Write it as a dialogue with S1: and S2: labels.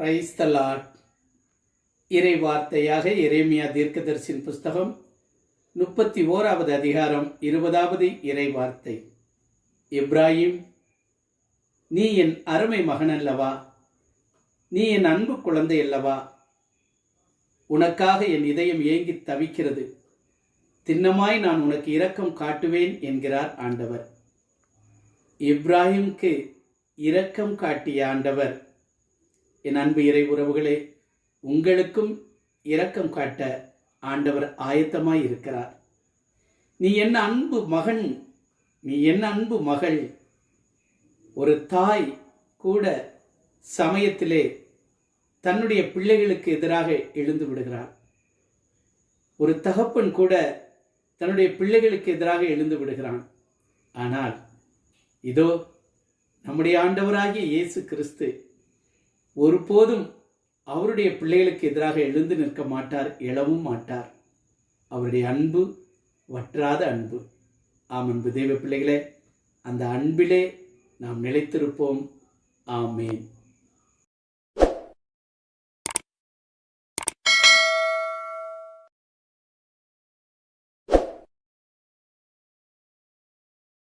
S1: Praise the Lord. இறை வார்த்தையாக எரேமியா தீர்க்கதரிசியின் புஸ்தகம் 31வது அதிகாரம் 20வது இறை வார்த்தை. இப்ராஹிம், நீ என் அருமை மகன் அல்லவா? நீ என் அன்பு குழந்தை அல்லவா? உனக்காக என் இதயம் ஏங்கி தவிக்கிறது. திண்ணமாய் நான் உனக்கு இரக்கம் காட்டுவேன் என்கிறார் ஆண்டவர். இப்ராஹிம்க்கு இரக்கம் காட்டிய ஆண்டவர், என் அன்பு இறை உறவுகளே, உங்களுக்கும் இரக்கம் காட்ட ஆண்டவர் ஆயத்தமாய் இருக்கிறார். நீ என்ன அன்பு மகன், நீ என்ன அன்பு மகள். ஒரு தாய் கூட சமயத்திலே தன்னுடைய பிள்ளைகளுக்கு எதிராக எழுந்து விடுகிறார். ஒரு தகப்பன் கூட தன்னுடைய பிள்ளைகளுக்கு எதிராக எழுந்து விடுகிறான். ஆனால் இதோ நம்முடைய ஆண்டவராகிய இயேசு கிறிஸ்து ஒருபோதும் அவருடைய பிள்ளைகளுக்கு எதிராக எழுந்து நிற்க மாட்டார், எழவும் மாட்டார். அவருடைய அன்பு வற்றாத அன்பு. ஆம் அன்பு தெய்வ பிள்ளைகளே, அந்த அன்பிலே நாம் நிலைத்திருப்போம். ஆமேன்.